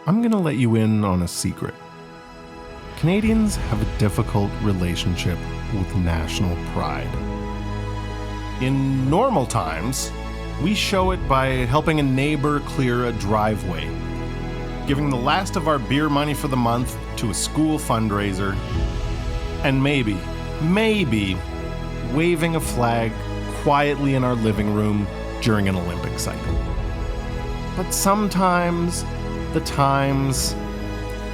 I'm going to let you in on a secret. Canadians have a difficult relationship with national pride. In normal times, we show it by helping a neighbor clear a driveway, giving the last of our beer money for the month to a school fundraiser, and maybe waving a flag quietly in our living room during an Olympic cycle. But sometimes the times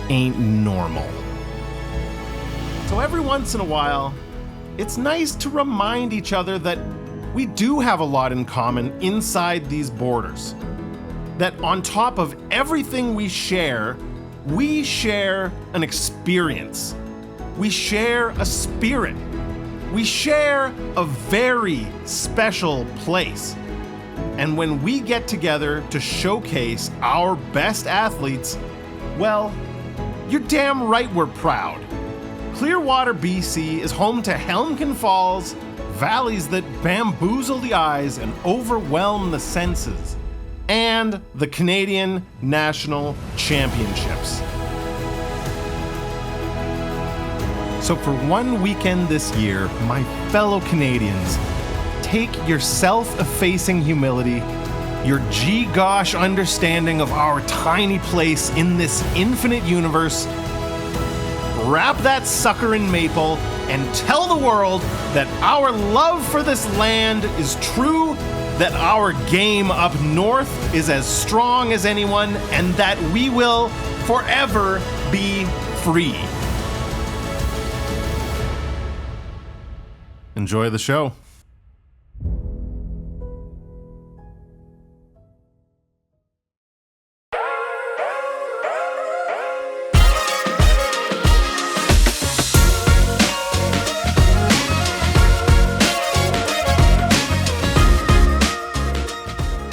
ain't normal. So every once in a while, it's nice to remind each other that we do have a lot in common inside these borders. That on top of everything we share an experience. We share a spirit. We share a very special place. And when we get together to showcase our best athletes, well, you're damn right we're proud. Clearwater BC is home to Helmkin Falls, valleys that bamboozle the eyes and overwhelm the senses, and the Canadian National Championships. So for one weekend this year, my fellow Canadians, take your self-effacing humility, your gee-gosh understanding of our tiny place in this infinite universe, wrap that sucker in maple, and tell the world that our love for this land is true, that our game up north is as strong as anyone, and that we will forever be free. Enjoy the show.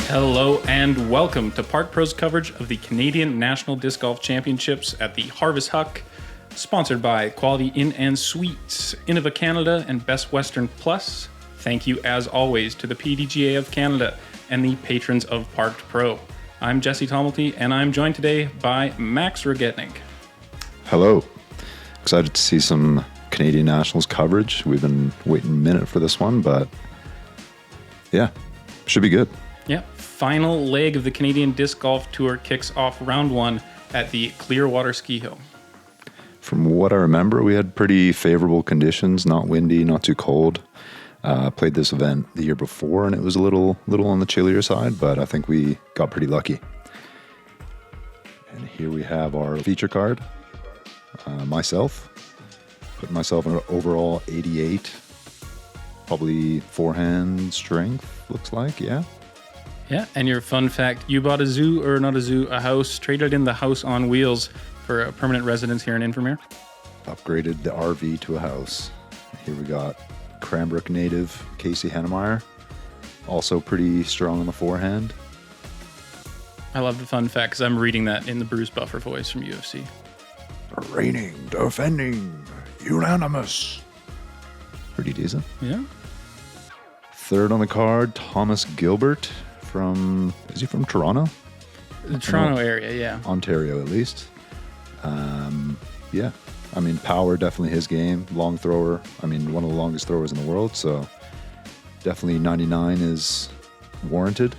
Hello and welcome to Park Pro's coverage of the Canadian National Disc Golf Championships at the Harvest Huck, sponsored by Quality Inn and Suites, Innova Canada, and Best Western Plus. Thank you, as always, to the PDGA of Canada and the patrons of Park Pro. I'm Jesse Tomalty, and I'm joined today by Max Regitnig. Hello. Excited to see some Canadian Nationals coverage. We've been waiting a minute for this one, but yeah, should be good. Yeah, final leg of the Canadian Disc Golf Tour kicks off round one at the Clearwater Ski Hill. From what I remember, we had pretty favorable conditions, not windy, not too cold. Played this event the year before, and it was a little on the chillier side, but I think we got pretty lucky. And here we have our feature card. Myself. Put myself in an overall 88. Probably forehand strength, looks like, yeah. Yeah, and your fun fact, you bought a house, traded in the house on wheels for a permanent residence here in Invermere. Upgraded the RV to a house. Here we got Cranbrook native Casey Hanemayer, also pretty strong on the forehand. I love the fun fact because I'm reading that in the Bruce Buffer voice from UFC. Reigning, defending, unanimous. Pretty decent. Yeah. Third on the card, Thomas Gilbert is he from Toronto? The Toronto area, yeah. Ontario, at least. Yeah. I mean, power, definitely his game. Long thrower. I mean, one of the longest throwers in the world. So definitely 99 is warranted.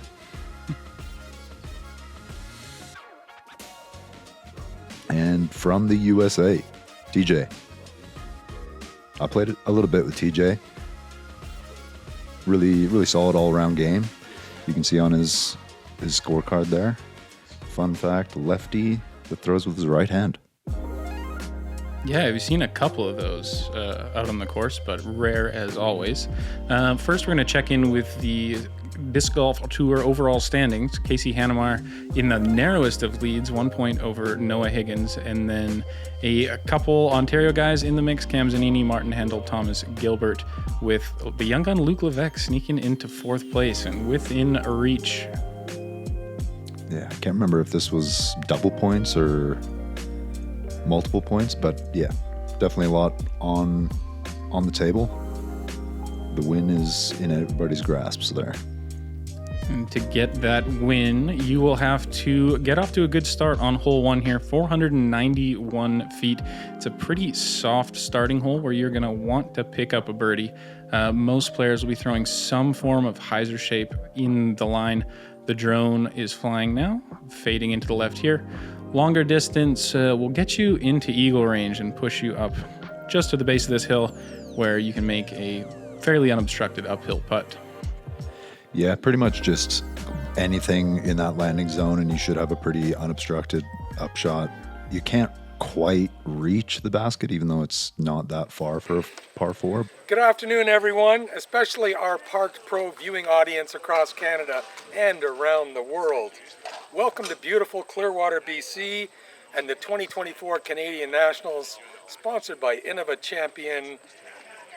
And from the USA, TJ. I played a little bit with TJ. Really solid all-around game. You can see on his scorecard there. Fun fact, lefty that throws with his right hand. Yeah, we've seen a couple of those out on the course, but rare as always. First, we're going to check in with the Disc Golf Tour overall standings. Casey Hanemayer in the narrowest of leads, 1 point over Noah Higgins, and then a couple Ontario guys in the mix, Cam Zanini, Martin Hendel, Thomas Gilbert, with the young gun Luke Lefebvre sneaking into fourth place and within reach. Yeah, I can't remember if this was double points or multiple points, but yeah, definitely a lot on the table. The win is in everybody's grasp there. And to get that win, you will have to get off to a good start on hole 1 here, 491 feet. It's a pretty soft starting hole where you're going to want to pick up a birdie. Most players will be throwing some form of hyzer shape in the line. The drone is flying now, fading into the left here. Longer distance will get you into eagle range and push you up just to the base of this hill where you can make a fairly unobstructed uphill putt. Yeah, pretty much just anything in that landing zone, and you should have a pretty unobstructed upshot. You can't quite reach the basket, even though it's not that far for a par 4. Good afternoon, everyone, especially our Parked Pro viewing audience across Canada and around the world. Welcome to beautiful Clearwater BC and the 2024 Canadian Nationals, sponsored by Innova Champion,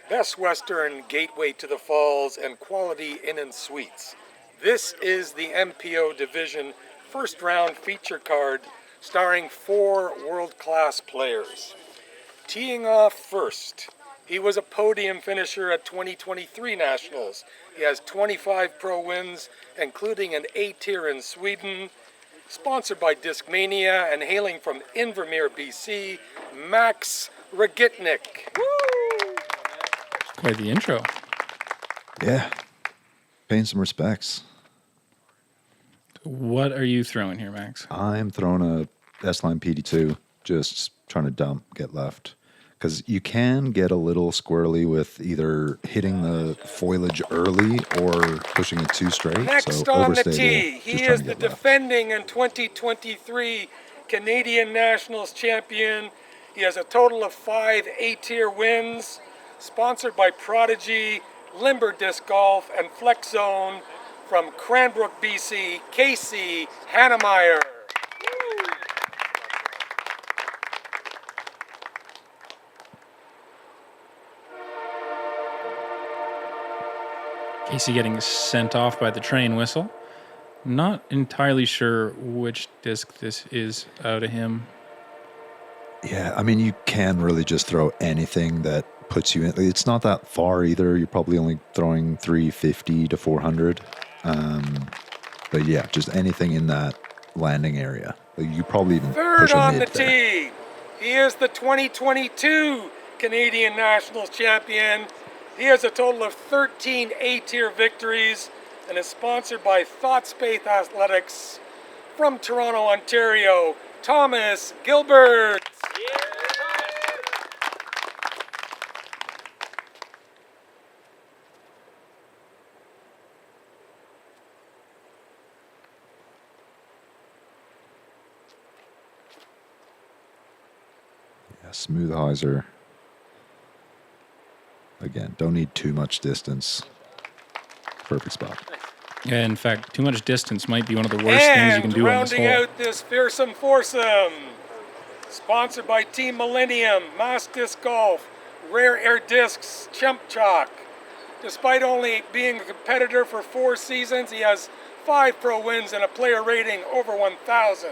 Best Western Gateway to the Falls, and Quality Inn and Suites. This is the MPO Division first round feature card starring 4 world-class players. Teeing off first, he was a podium finisher at 2023 Nationals. He has 25 pro wins, including an A-tier in Sweden. Sponsored by Discmania and hailing from Invermere, BC, Max Regitnig. Quite the intro. Yeah, paying some respects. What are you throwing here, Max? I'm throwing a S-Line PD2, just trying to dump, get left. Because you can get a little squirrely with either hitting the foliage early or pushing it too straight. Next so on the overstable, tee, he is the defending and 2023 Canadian Nationals champion. He has a total of 5 A-tier wins, sponsored by Prodigy, Limber Disc Golf, and Flex Zone. From Cranbrook, BC, Casey Hanemayer. Casey getting sent off by the train whistle. Not entirely sure which disc this is out of him. Yeah, I mean, you can really just throw anything that puts you in. It's not that far either. You're probably only throwing 350 to 400. But yeah, just anything in that landing area. You probably even push Third a on the mid there. tee, he is the 2022 Canadian Nationals champion. He has a total of 13 A-tier victories and is sponsored by ThoughtSpace Athletics. From Toronto, Ontario, Thomas Gilbert. Yeah, smooth hyzer. Again, don't need too much distance. Perfect spot. Yeah, in fact, too much distance might be one of the worst things you can do on this hole. And rounding out this fearsome foursome, sponsored by Team Millennium, Mass Disc Golf, Rare Air Discs, Chump Chalk. Despite only being a competitor for 4 seasons, he has 5 pro wins and a player rating over 1,000.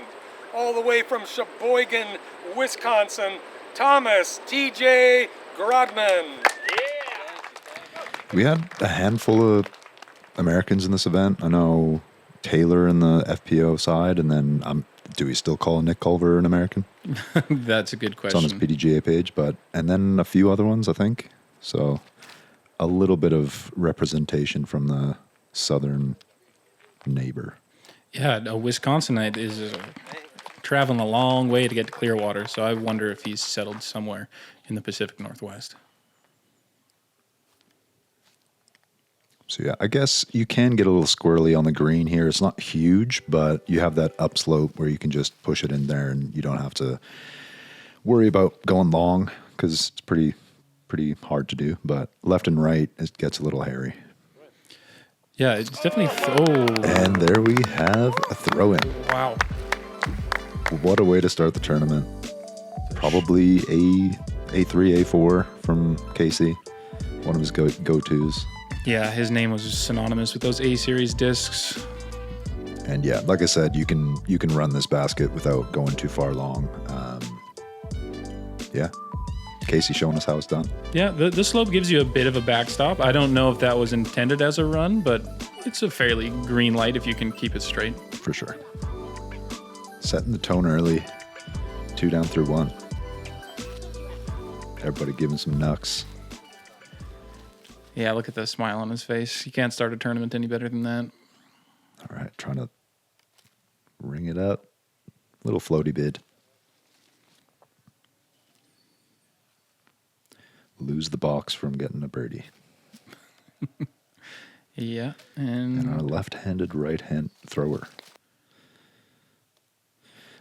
All the way from Sheboygan, Wisconsin, Thomas T.J. Grobman. We had a handful of Americans in this event. I know Taylor in the FPO side, and then do we still call Nick Culver an American? That's a good question. It's on his PDGA page, and then a few other ones, I think. So a little bit of representation from the southern neighbor. Yeah, a Wisconsinite is traveling a long way to get to Clearwater, so I wonder if he's settled somewhere in the Pacific Northwest. So yeah, I guess you can get a little squirrely on the green here. It's not huge, but you have that upslope where you can just push it in there and you don't have to worry about going long because it's pretty hard to do. But left and right, it gets a little hairy. Yeah, it's definitely... And there we have a throw-in. Wow. What a way to start the tournament. Probably A3, A4 from Casey. One of his go-tos. Yeah, his name was synonymous with those A-series discs. And yeah, like I said, you can run this basket without going too far long. Yeah. Casey showing us how it's done. Yeah, the slope gives you a bit of a backstop. I don't know if that was intended as a run, but it's a fairly green light if you can keep it straight. For sure. Setting the tone early. 2 down through 1. Everybody giving some knucks. Yeah, look at the smile on his face. You can't start a tournament any better than that. All right, trying to ring it up. Little floaty bid. Lose the box from getting a birdie. Yeah, And our left-handed, right-hand thrower.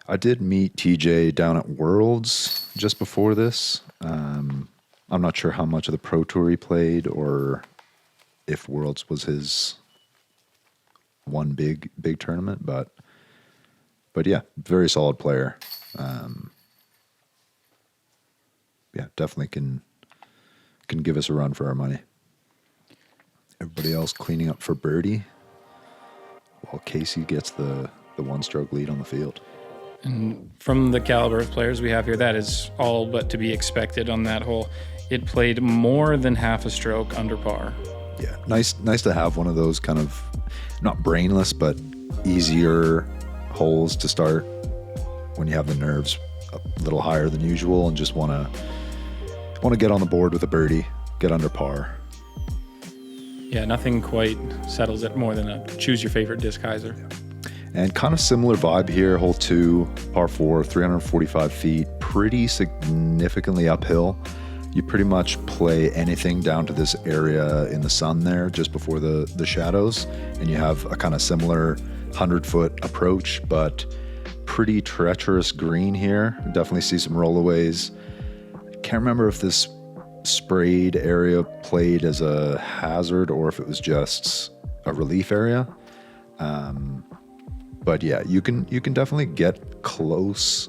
I did meet TJ down at Worlds just before this. I'm not sure how much of the Pro Tour he played or if Worlds was his one big tournament, but yeah, very solid player. Yeah, definitely can give us a run for our money. Everybody else cleaning up for birdie while Casey gets the one-stroke lead on the field. And from the caliber of players we have here, that is all but to be expected on that hole. It played more than half a stroke under par. Yeah, nice to have one of those kind of not brainless but easier holes to start when you have the nerves a little higher than usual and just want to get on the board with a birdie, get under par. Yeah, nothing quite settles it more than a choose your favorite disc hyzer. And kind of similar vibe here, hole 2, par 4, 345 feet, pretty significantly uphill. You pretty much play anything down to this area in the sun there just before the shadows, and you have a kind of similar 100-foot approach, but pretty treacherous green here. Definitely see some rollaways. Can't remember if this sprayed area played as a hazard or if it was just a relief area. But yeah, you can definitely get close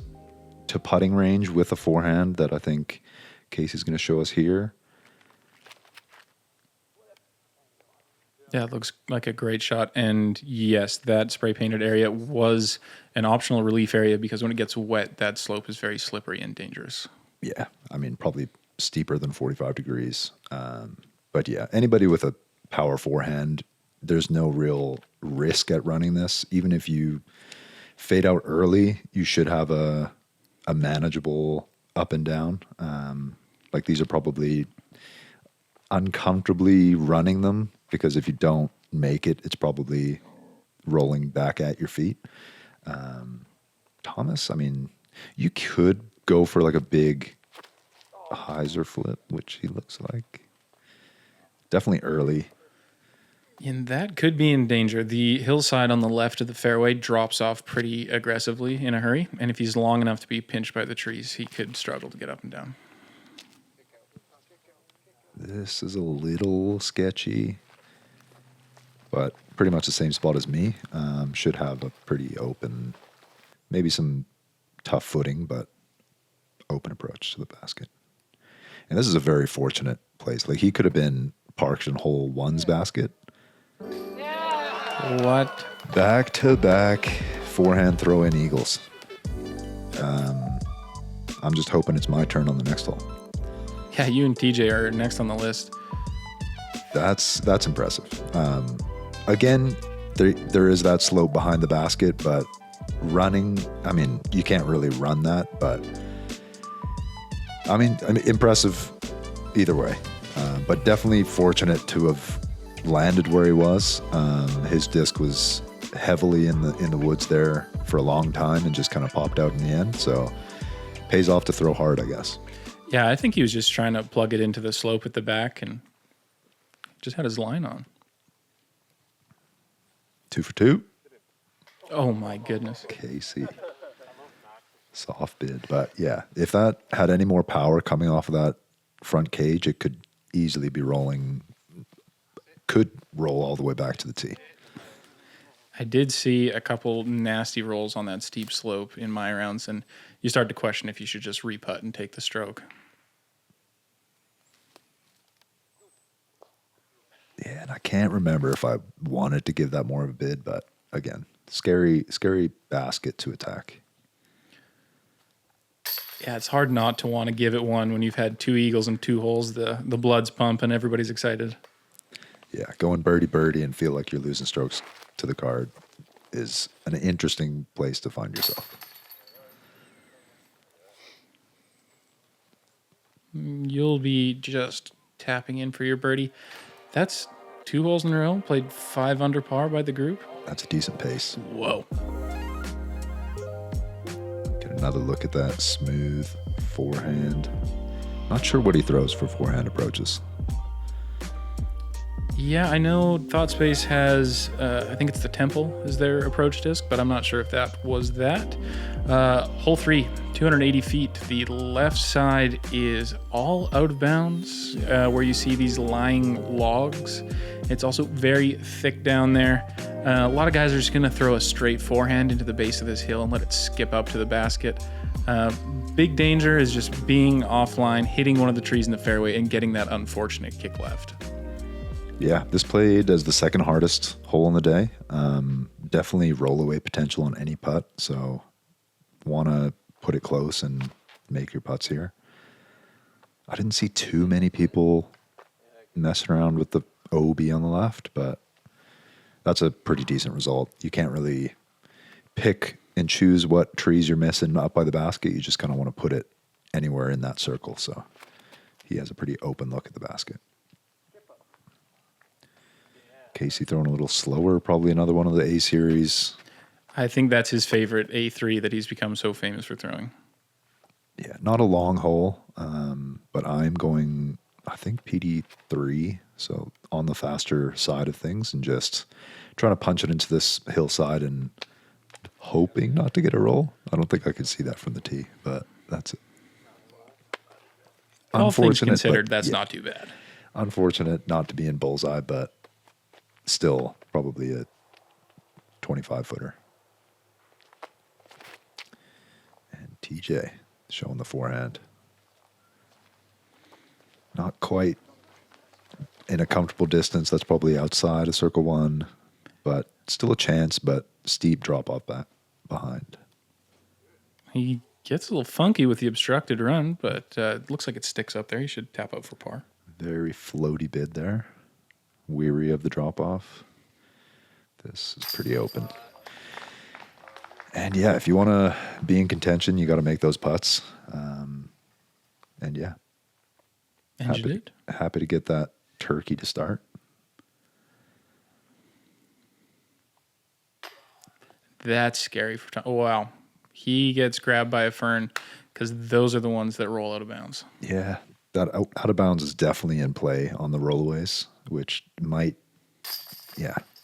to putting range with a forehand that I think Casey's going to show us here. Yeah, it looks like a great shot. And yes, that spray painted area was an optional relief area because when it gets wet, that slope is very slippery and dangerous. Yeah, I mean, probably steeper than 45 degrees. But yeah, anybody with a power forehand, there's no real risk at running this. Even if you fade out early, you should have a manageable up and down. Like these are probably uncomfortably running them because if you don't make it, it's probably rolling back at your feet. Thomas, I mean, you could go for like a big hyzer flip, which he looks like. Definitely early. And that could be in danger. The hillside on the left of the fairway drops off pretty aggressively in a hurry. And if he's long enough to be pinched by the trees, he could struggle to get up and down. This is a little sketchy, but pretty much the same spot as me. Should have a pretty open, maybe some tough footing, but open approach to the basket. And this is a very fortunate place. Like he could have been parked in hole 1's basket. What? Back-to-back forehand throw-in eagles. I'm just hoping it's my turn on the next hole. Yeah, you and TJ are next on the list. That's impressive. Again, there is that slope behind the basket, but running, I mean, you can't really run that, but I mean impressive either way. But definitely fortunate to have landed where he was. His disc was heavily in the woods there for a long time and just kind of popped out in the end. So pays off to throw hard, I guess. Yeah, I think he was just trying to plug it into the slope at the back and just had his line on. 2 for 2. Oh my goodness. Casey. Soft bid. But yeah, if that had any more power coming off of that front cage, it could easily be could roll all the way back to the tee. I did see a couple nasty rolls on that steep slope in my rounds, and you start to question if you should just re-putt and take the stroke. Yeah, and I can't remember if I wanted to give that more of a bid, but again, scary basket to attack. Yeah, it's hard not to want to give it one when you've had 2 eagles and 2 holes. The blood's pumping, everybody's excited. Yeah, going birdie and feel like you're losing strokes to the card is an interesting place to find yourself. You'll be just tapping in for your birdie. That's 2 holes in a row, played 5 under par by the group. That's a decent pace. Whoa. Get another look at that smooth forehand. Not sure what he throws for forehand approaches. Yeah, I know ThoughtSpace has, I think it's the Temple is their approach disc, but I'm not sure if that was that. Hole 3, 280 feet. The left side is all out of bounds, where you see these lying logs. It's also very thick down there. A lot of guys are just going to throw a straight forehand into the base of this hill and let it skip up to the basket. Big danger is just being offline, hitting one of the trees in the fairway, and getting that unfortunate kick left. Yeah, this played as the second hardest hole in the day. Definitely roll-away potential on any putt, so want to put it close and make your putts here. I didn't see too many people messing around with the OB on the left, but that's a pretty decent result. You can't really pick and choose what trees you're missing up by the basket. You just kind of want to put it anywhere in that circle, so he has a pretty open look at the basket. Casey throwing a little slower, probably another one of the A series. I think that's his favorite A3 that he's become so famous for throwing. Yeah, not a long hole, but I'm going, I think, PD3, so on the faster side of things, and just trying to punch it into this hillside and hoping not to get a roll. I don't think I could see that from the tee, but that's it. All things considered, that's not too bad. Unfortunate not to be in bullseye, but still probably a 25-footer. And TJ showing the forehand. Not quite in a comfortable distance. That's probably outside of circle 1, but still a chance, but steep drop off back behind. He gets a little funky with the obstructed run, but it looks like it sticks up there. He should tap out for par. Very floaty bid there. Weary of the drop-off. This is pretty open. And yeah, if you want to be in contention, you got to make those putts. And yeah. And you did. Happy to get that turkey to start. That's scary for Tom. Oh, wow. He gets grabbed by a fern because those are the ones that roll out of bounds. Yeah, that out of bounds is definitely in play on the rollaways, which might,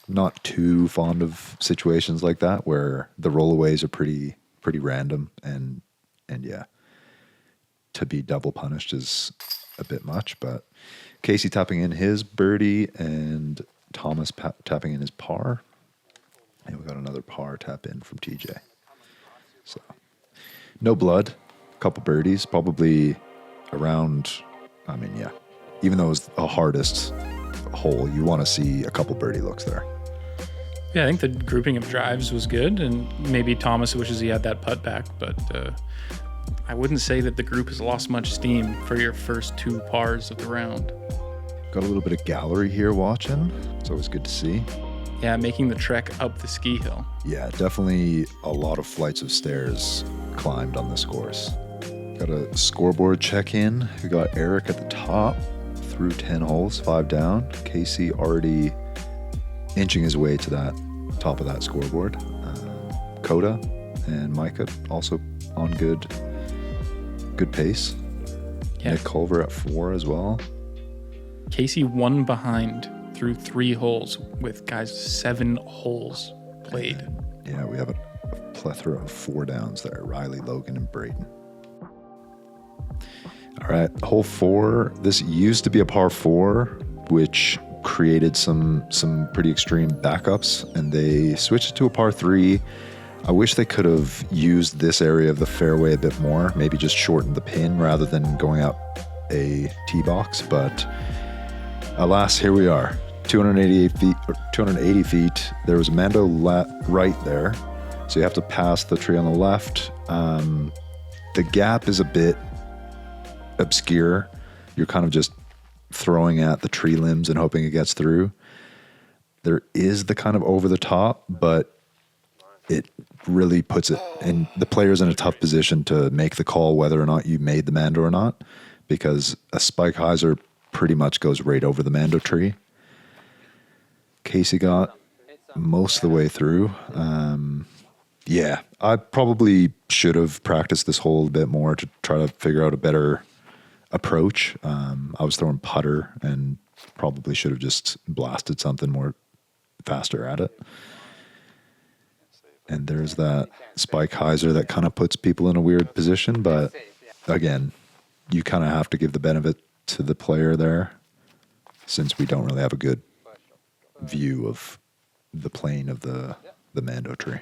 not too fond of situations like that where the rollaways are pretty random and yeah, to be double punished is a bit much. But Casey tapping in his birdie and Thomas tapping in his par, and we got another par tap in from TJ. So no blood, a couple birdies, probably around. Even though it was the hardest hole, you want to see a couple birdie looks there. Yeah, I think the grouping of drives was good, and maybe Thomas wishes he had that putt back, but I wouldn't say that the group has lost much steam for your first 2 pars of the round. Got a little bit of gallery here watching. It's always good to see. Yeah, making the trek up the ski hill. Yeah, definitely a lot of flights of stairs climbed on this course. Got a scoreboard check-in. We got Eric at the top through 10 holes, 5 down. Casey already inching his way to that top of that scoreboard. Coda and Micah also on good pace. Yeah. Nick Culver at 4 as well. Casey 1 behind through 3 holes with guys 7 holes played. Yeah, we have a plethora of 4 downs there. Riley, Logan, and Brayden. All right, hole 4. This used to be a par 4, which created some pretty extreme backups, and they switched it to a par 3. I wish they could have used this area of the fairway a bit more, maybe just shortened the pin rather than going up a tee box, but alas, here we are. 280 feet. There was a Mando right there, so you have to pass the tree on the left. the gap is a bit obscure. You're kind of just throwing at the tree limbs and hoping it gets through. There is the kind of over the top, but it really puts it in the player's in a tough position to make the call whether or not you made the mando or not, because a spike hyzer pretty much goes right over the mando tree. Casey got most of the way through. Yeah, I probably should have practiced this hole a bit more to try to figure out a better approach. I was throwing putter and probably should have just blasted something more faster at it. And there's that spike hyzer that kind of puts people in a weird position, but again, you kind of have to give the benefit to the player there, since we don't really have a good view of the plane of the mando tree.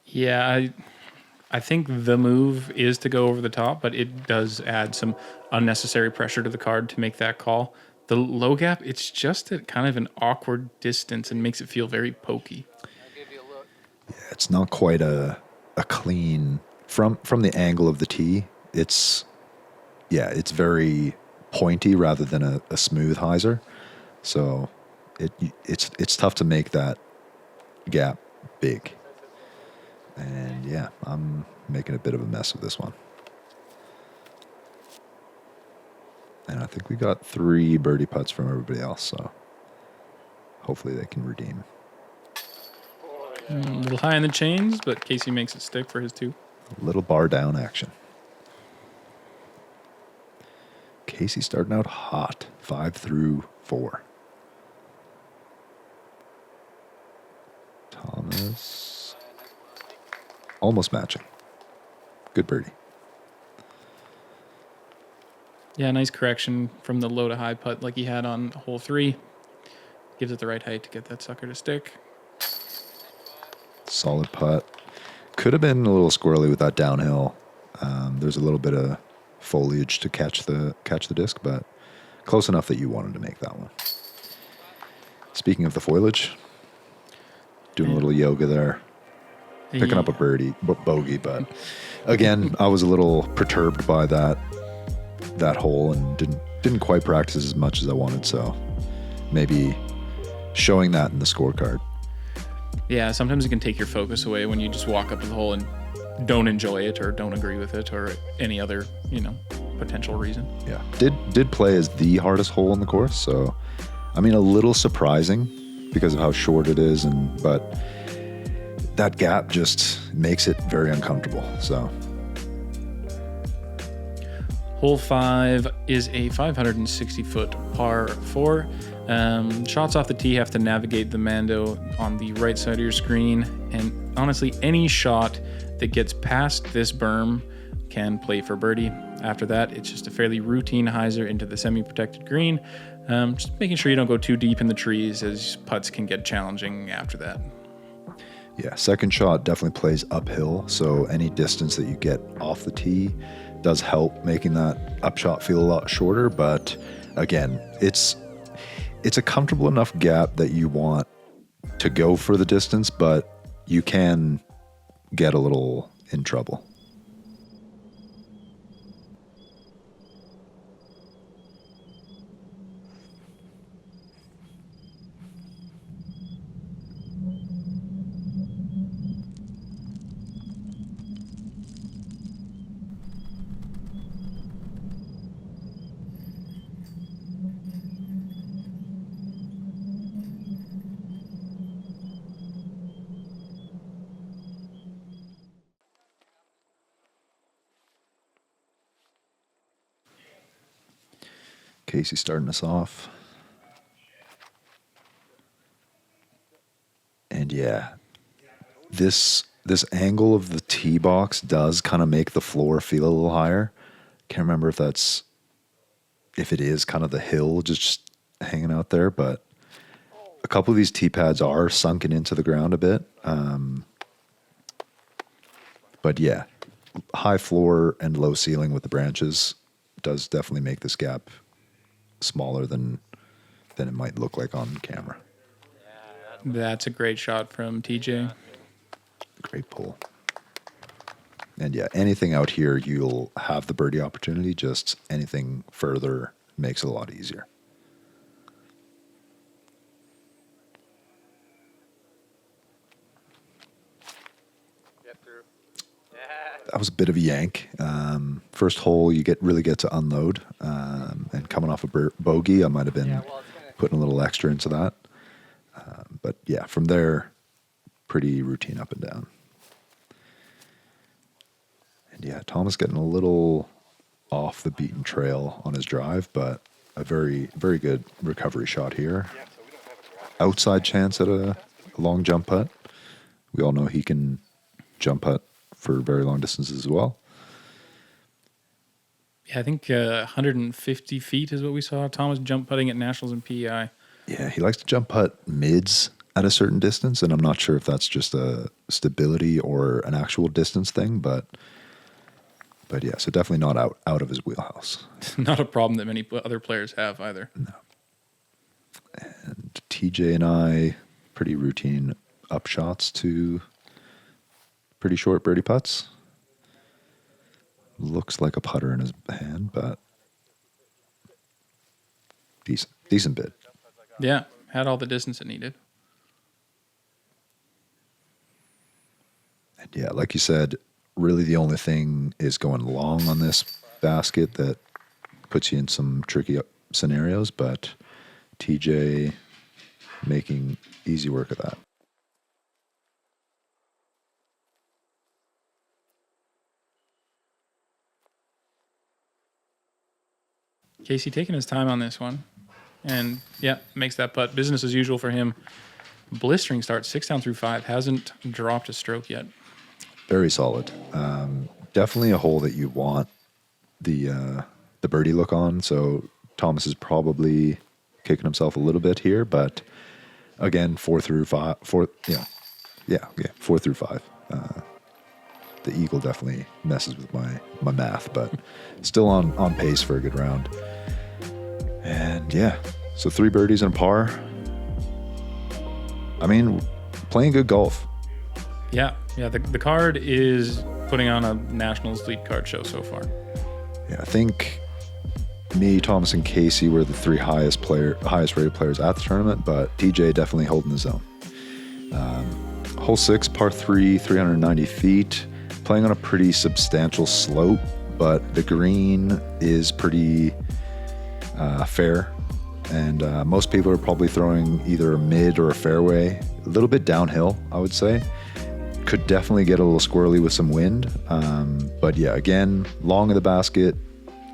Yeah, I think the move is to go over the top, but it does add some unnecessary pressure to the card to make that call. The low gap, it's just at kind of an awkward distance and makes it feel very pokey. Yeah, it's not quite a clean from the angle of the tee. It's very pointy rather than a smooth hyzer. So it's tough to make that gap big. And yeah, I'm making a bit of a mess of this one. And I think we got 3 birdie putts from everybody else, so hopefully they can redeem. A little high in the chains, but Casey makes it stick for his 2. A little bar down action. Casey starting out hot, 5 through 4. Thomas almost matching. Good birdie. Yeah, nice correction from the low to high putt like he had on hole 3. Gives it the right height to get that sucker to stick. Solid putt. Could have been a little squirrely with that downhill. There's a little bit of foliage to catch the disc, but close enough that you wanted to make that one. Speaking of the foliage, doing a little yoga there. Picking up a bogey, but again, I was a little perturbed by that hole and didn't quite practice as much as I wanted, so maybe showing that in the scorecard. Yeah, sometimes it can take your focus away when you just walk up to the hole and don't enjoy it or don't agree with it or any other, potential reason. Yeah, did play as the hardest hole in the course, so I mean a little surprising because of how short it is, but that gap just makes it very uncomfortable. So hole 5 is a 560-foot par 4. Shots off the tee have to navigate the mando on the right side of your screen, and honestly, any shot that gets past this berm can play for birdie. After that, it's just a fairly routine hyzer into the semi-protected green. Just making sure you don't go too deep in the trees, as putts can get challenging after that. Yeah, second shot definitely plays uphill, so any distance that you get off the tee does help making that upshot feel a lot shorter, but again, it's a comfortable enough gap that you want to go for the distance, but you can get a little in trouble. Casey starting us off. And yeah, this angle of the tee box does kind of make the floor feel a little higher. Can't remember if it is kind of the hill just hanging out there, but a couple of these tee pads are sunken into the ground a bit. But yeah, high floor and low ceiling with the branches does definitely make this gap smaller than it might look like on camera. That's a great shot from TJ. Great pull. And yeah, anything out here, you'll have the birdie opportunity. Just anything further makes it a lot easier. That was a bit of a yank. First hole, you really get to unload. And coming off a bogey, I might have been putting a little extra into that. But yeah, from there, pretty routine up and down. And yeah, Thomas getting a little off the beaten trail on his drive, but a very, very good recovery shot here. Outside chance at a long jump putt. We all know he can jump putt for very long distances as well. Yeah, I think 150 feet is what we saw Thomas jump putting at Nationals and PEI. Yeah, he likes to jump putt mids at a certain distance, and I'm not sure if that's just a stability or an actual distance thing, but yeah, so definitely not out of his wheelhouse. Not a problem that many other players have either. No. And TJ and I, pretty routine up shots to pretty short birdie putts. Looks like a putter in his hand, but decent bid. Yeah, had all the distance it needed. And yeah, like you said, really the only thing is going long on this basket that puts you in some tricky scenarios, but TJ making easy work of that. Casey taking his time on this one. And yeah, makes that putt. Business as usual for him. Blistering start, 6 down through 5. Hasn't dropped a stroke yet. Very solid. Definitely a hole that you want the birdie look on. So Thomas is probably kicking himself a little bit here, but again, 4 through 5. 4 through 5. The eagle definitely messes with my math, but still on pace for a good round. And yeah, so 3 birdies and a par. I mean, playing good golf. Yeah. The card is putting on a Nationals lead card show so far. Yeah, I think me, Thomas, and Casey were the 3 highest rated players at the tournament, but TJ definitely holding his own. Hole 6, par 3, 390 feet. Playing on a pretty substantial slope, but the green is pretty fair. And most people are probably throwing either a mid or a fairway. A little bit downhill, I would say. Could definitely get a little squirrely with some wind. But yeah, again, long of the basket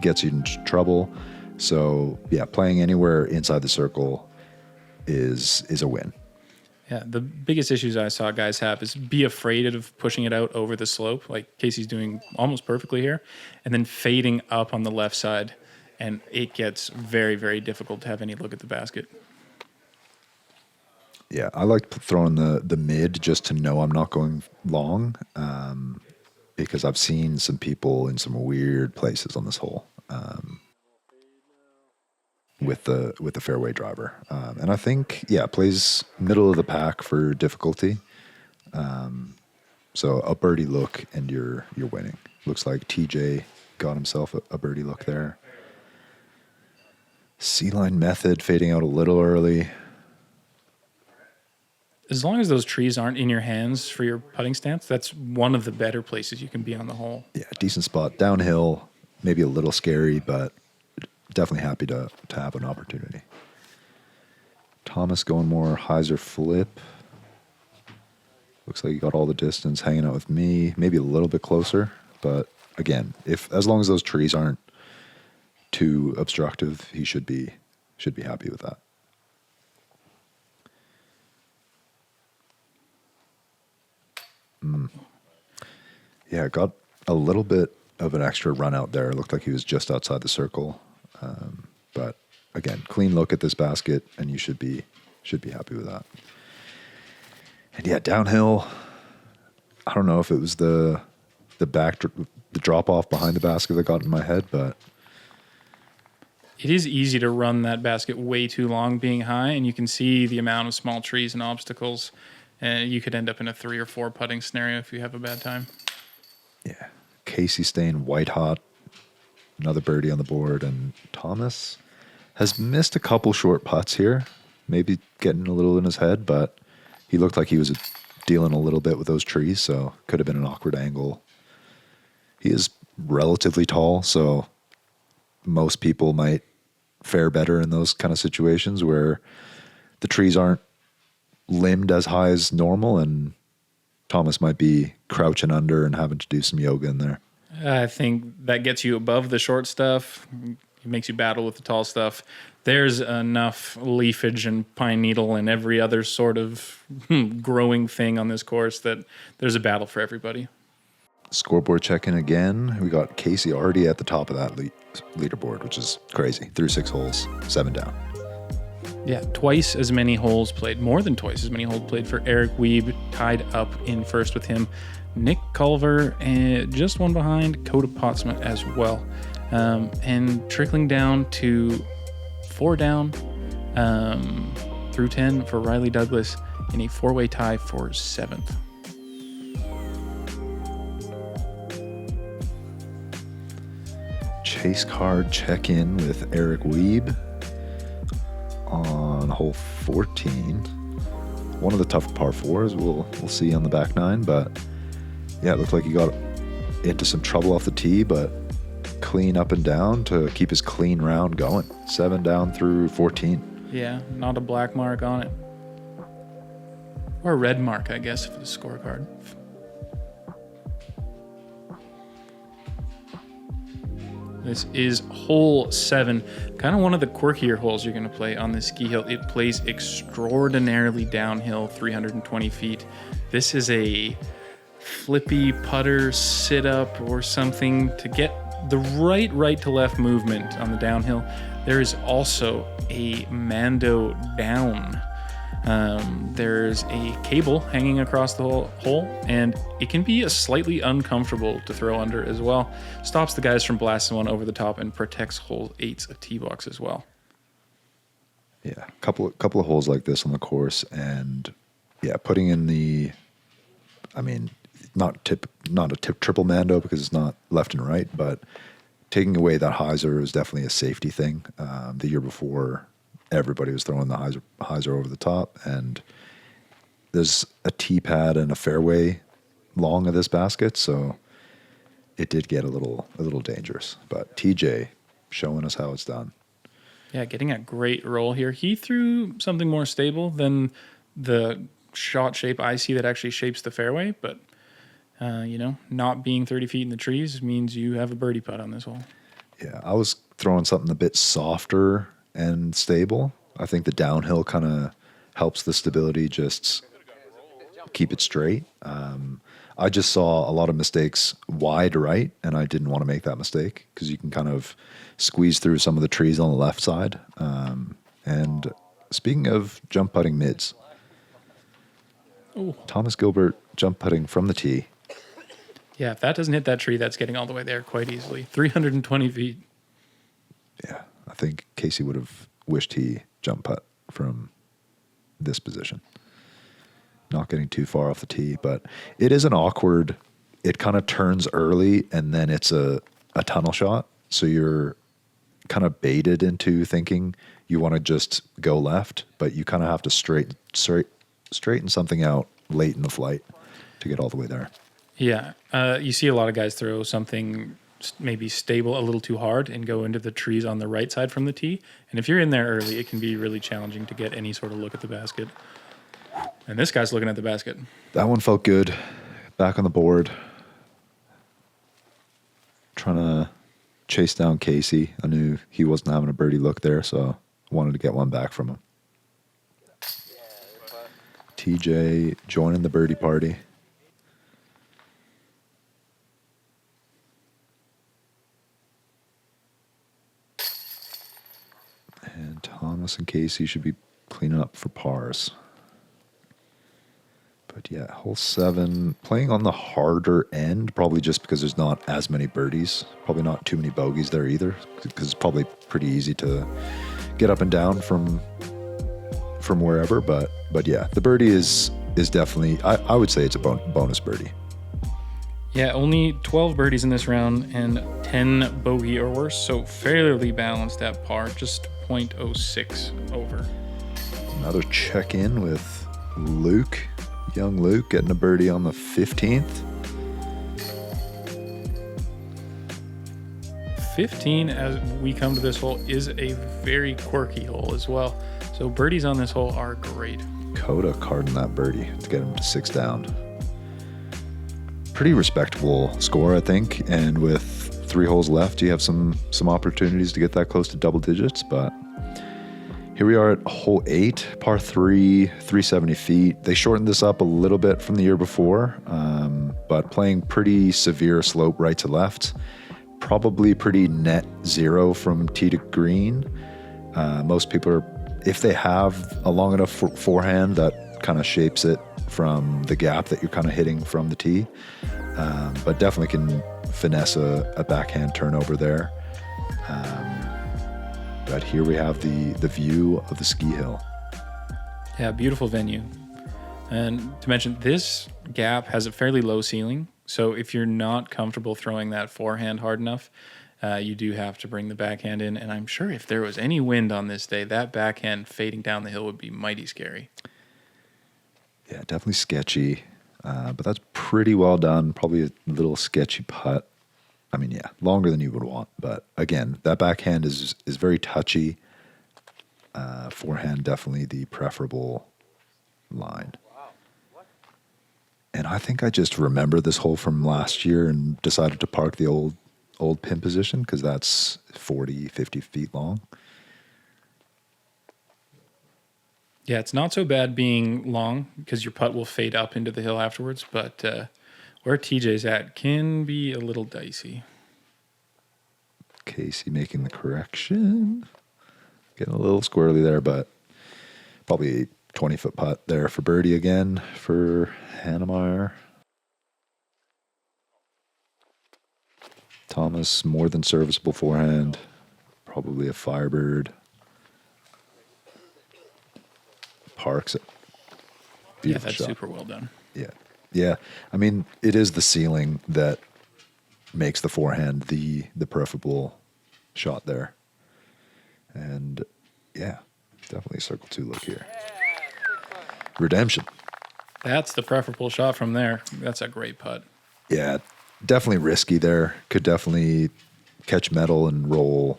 gets you into trouble. So yeah, playing anywhere inside the circle is a win. Yeah, the biggest issues I saw guys have is be afraid of pushing it out over the slope, like Casey's doing almost perfectly here, and then fading up on the left side, and it gets very, very difficult to have any look at the basket. Yeah, I like throwing the mid just to know I'm not going long, because I've seen some people in some weird places on this hole with the fairway driver, and I think plays middle of the pack for difficulty. So a birdie look and you're winning. Looks like TJ got himself a birdie look there. C-line method fading out a little early. As long as those trees aren't in your hands for your putting stance, that's one of the better places you can be on the hole. Yeah, decent spot. Downhill, maybe a little scary, but definitely happy to have an opportunity. Thomas going more hyzer flip. Looks like he got all the distance hanging out with me. Maybe a little bit closer, but again, as long as those trees aren't too obstructive, he should be happy with that. Yeah, got a little bit of an extra run out there. It looked like he was just outside the circle. But again, clean look at this basket, and you should be happy with that. And yeah, downhill, I don't know if it was the drop off behind the basket that got in my head, but it is easy to run that basket way too long being high, and you can see the amount of small trees and obstacles. And you could end up in a 3 or 4 putting scenario if you have a bad time. yeah, Casey staying white hot. Another birdie on the board. And Thomas has missed a couple short putts here. Maybe getting a little in his head, but he looked like he was dealing a little bit with those trees, so could have been an awkward angle. He is relatively tall, so most people might fare better in those kind of situations where the trees aren't limbed as high as normal, and Thomas might be crouching under and having to do some yoga in there. I think that gets you above the short stuff. It makes you battle with the tall stuff. There's enough leafage and pine needle and every other sort of growing thing on this course that there's a battle for everybody. Scoreboard check-in again. We got Casey already at the top of that leaderboard, which is crazy. Through 6 holes, 7 down. Yeah, twice as many holes played, more than twice as many holes played for Eric Wiebe, tied up in first with him. Nick Culver, just one behind, Coda Pottsman as well. And trickling down to 4 down through 10 for Riley Douglas in a 4-way tie for 7th. Chase card check-in with Eric Wiebe on hole 14. One of the tough par 4s we'll see on the back 9, but yeah, it looked like he got into some trouble off the tee, but clean up and down to keep his clean round going. 7 down through 14. Yeah, not a black mark on it. Or a red mark, I guess, for the scorecard. This is hole 7, kind of one of the quirkier holes you're going to play on the ski hill. It plays extraordinarily downhill, 320 feet. This is a flippy putter sit-up or something to get the right to left movement on the downhill. There is also a Mando down. There's a cable hanging across the hole, and it can be slightly uncomfortable to throw under as well. Stops the guys from blasting one over the top and protects hole 8's tee box as well. Yeah, couple of holes like this on the course, and yeah, putting in the, I mean, not a triple Mando because it's not left and right, but taking away that hyzer is definitely a safety thing. The year before, everybody was throwing the hyzer over the top, and there's a tee pad and a fairway long of this basket, so it did get a little dangerous. But TJ showing us how it's done. Yeah, getting a great roll here. He threw something more stable than the shot shape I see that actually shapes the fairway, but not being 30 feet in the trees means you have a birdie putt on this hole. Yeah, I was throwing something a bit softer and stable. I think the downhill kind of helps the stability just keep it straight. I just saw a lot of mistakes wide right, and I didn't want to make that mistake because you can kind of squeeze through some of the trees on the left side. And speaking of jump putting mids, Thomas Gilbert jump putting from the tee. Yeah, if that doesn't hit that tree, that's getting all the way there quite easily. 320 feet. Yeah, I think Casey would have wished he jump putt from this position. Not getting too far off the tee, but it is an awkward, it kind of turns early and then it's a tunnel shot. So you're kind of baited into thinking you want to just go left, but you kind of have to straighten something out late in the flight to get all the way there. Yeah, you see a lot of guys throw something maybe stable a little too hard and go into the trees on the right side from the tee. And if you're in there early, it can be really challenging to get any sort of look at the basket. And this guy's looking at the basket. That one felt good. Back on the board. Trying to chase down Casey. I knew he wasn't having a birdie look there, so I wanted to get one back from him. TJ joining the birdie party. And Thomas and Casey should be cleaning up for pars. But yeah, hole 7, playing on the harder end, probably just because there's not as many birdies. Probably not too many bogeys there either, because it's probably pretty easy to get up and down from wherever. But yeah, the birdie is definitely, I would say it's a bonus birdie. Yeah, only 12 birdies in this round and 10 bogey or worse, so fairly balanced at par, just 0.06 over. Another check-in with Luke, young Luke, getting a birdie on the 15th. 15, as we come to this hole, is a very quirky hole as well. So birdies on this hole are great. Coda carding that birdie to get him to 6 down. Pretty respectable score, I think. And with 3 holes left, you have some opportunities to get that close to double digits. But here we are at hole 8, par 3, 370 feet. They shortened this up a little bit from the year before, but playing pretty severe slope right to left. Probably pretty net zero from tee to green. Most people are, if they have a long enough forehand that kind of shapes it from the gap that you're kind of hitting from the tee, but definitely can finesse a backhand turnover there. But here we have the view of the ski hill. Yeah, beautiful venue. And to mention, this gap has a fairly low ceiling, so if you're not comfortable throwing that forehand hard enough, you do have to bring the backhand in. And I'm sure if there was any wind on this day, that backhand fading down the hill would be mighty scary. Yeah, definitely sketchy, but that's pretty well done. Probably a little sketchy putt. I mean, yeah, longer than you would want. But again, that backhand is very touchy. Forehand, definitely the preferable line. And I think I just remember this hole from last year and decided to park the old pin position because that's 40, 50 feet long. Yeah, it's not so bad being long because your putt will fade up into the hill afterwards, but where TJ's at can be a little dicey. Casey making the correction. Getting a little squirrely there, but probably 20-foot putt there for birdie again for Hanemayer. Thomas, more than serviceable forehand. Probably a Firebird. Parks it. Beautiful that's shot. super well done. Yeah. I mean, it is the ceiling that makes the forehand the preferable shot there. And yeah, definitely a circle 2 look here. Redemption. That's the preferable shot from there. That's a great putt. Yeah, definitely risky there. Could definitely catch metal and roll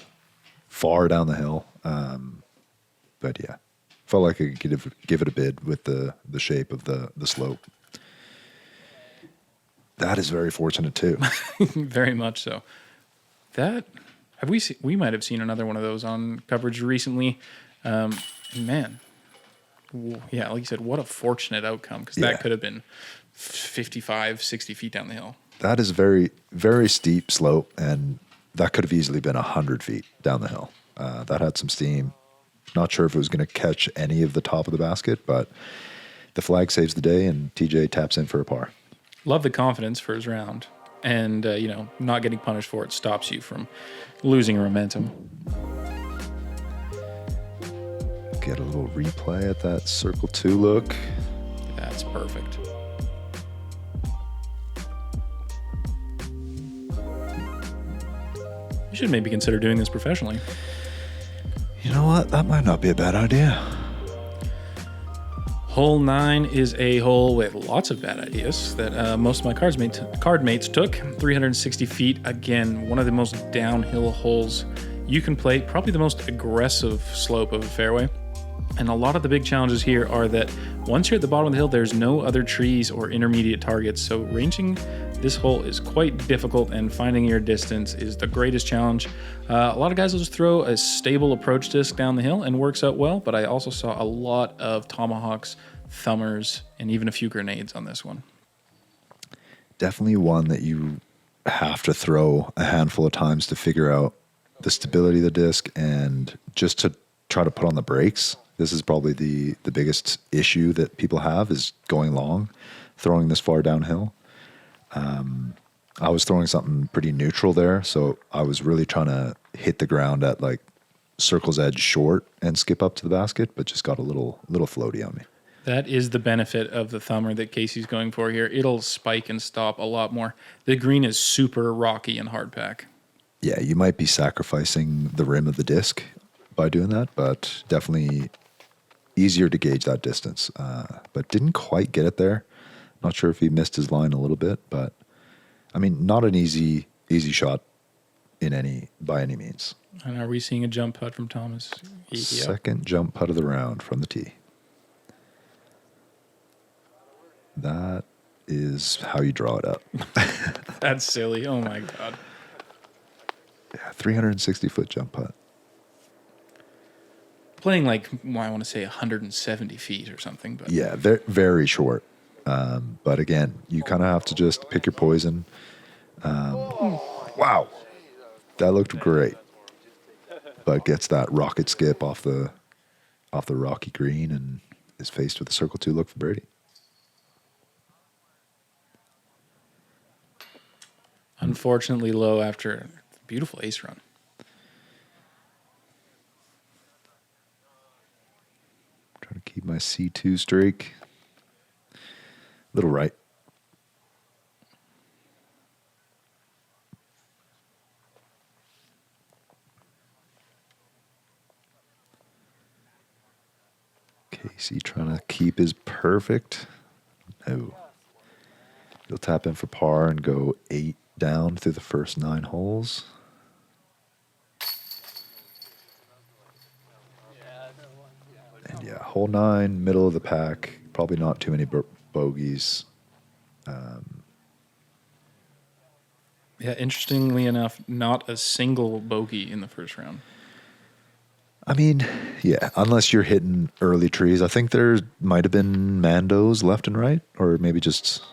far down the hill. But yeah, felt like I could give it a bid with the shape of the slope. That is very fortunate too. Very much so. We might have seen another one of those on coverage recently. Man, yeah, like you said, what a fortunate outcome because that could have been 55, 60 feet down the hill. That is very, very steep slope, and that could have easily been 100 feet down the hill. That had some steam. Not sure if it was going to catch any of the top of the basket, but the flag saves the day, and TJ taps in for a par. Love the confidence for his round. And, not getting punished for it stops you from losing momentum. Get a little replay at that circle 2 look. That's perfect. You should maybe consider doing this professionally. You know what? That might not be a bad idea. Hole 9 is a hole with lots of bad ideas that most of my card mates took. 360 feet. Again, one of the most downhill holes you can play. Probably the most aggressive slope of a fairway. And a lot of the big challenges here are that once you're at the bottom of the hill, there's no other trees or intermediate targets. So ranging this hole is quite difficult, and finding your distance is the greatest challenge. A lot of guys will just throw a stable approach disc down the hill and works out well, but I also saw a lot of tomahawks, thumbers, and even a few grenades on this one. Definitely one that you have to throw a handful of times to figure out the stability of the disc and just to try to put on the brakes. This is probably the biggest issue that people have is going long, throwing this far downhill. I was throwing something pretty neutral there, so I was really trying to hit the ground at like circle's edge short and skip up to the basket, but just got a little floaty on me. That is the benefit of the thumber that Casey's going for here. It'll spike and stop a lot more. The green is super rocky and hard pack. Yeah, you might be sacrificing the rim of the disc by doing that, but definitely easier to gauge that distance. But didn't quite get it there. Not sure if he missed his line a little bit, but I mean, not an easy shot by any means. And are we seeing a jump putt from Thomas? Yep. Second jump putt of the round from the tee. That is how you draw it up. That's silly. Oh my God. Yeah, 360-foot jump putt. Playing like, well, I want to say 170 feet or something. But Yeah, very, very short. But again, you kind of have to just pick your poison. Wow. That looked great. But gets that rocket skip off the rocky green and is faced with a circle 2 look for birdie. Unfortunately low after a beautiful ace run. Trying to keep my C2 streak. Little right. Casey trying to keep his perfect. No. He'll tap in for par and go 8 down through the first 9 holes. And yeah, hole 9, middle of the pack. Probably not too many bogeys. Yeah, interestingly enough, not a single bogey in the first round. I mean, yeah, unless you're hitting early trees. I think there might have been Mandos left and right, or maybe just...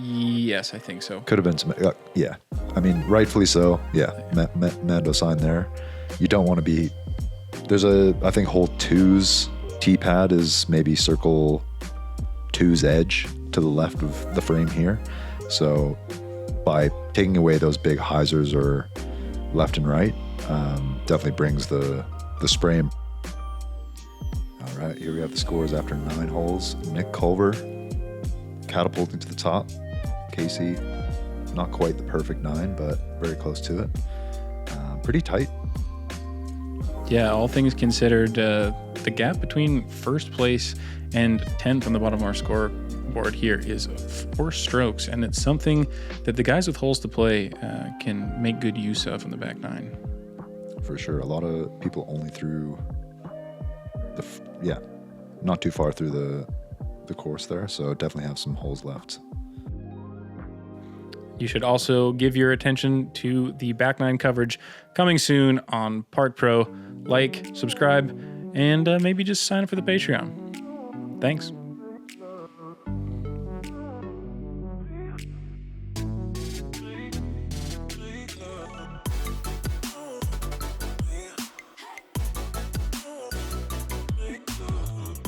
Yes, I think so. Could have been some, yeah. I mean, rightfully so. Yeah, Mando sign there. You don't want to be. There's I think hole 2's tee pad is maybe circle 2's edge to the left of the frame here. So by taking away those big hyzers or left and right, definitely brings the spray. All right, here we have the scores after 9 holes. Nick Culver catapulting to the top. Casey, not quite the perfect 9, but very close to it. Pretty tight. Yeah, all things considered, the gap between first place and 10th on the bottom of our scoreboard here is 4 strokes, and it's something that the guys with holes to play can make good use of in the back 9. For sure. A lot of people only through not too far through the course there, so definitely have some holes left. You should also give your attention to the back 9 coverage coming soon on Park Pro. Like, subscribe, and maybe just sign up for the Patreon. Thanks.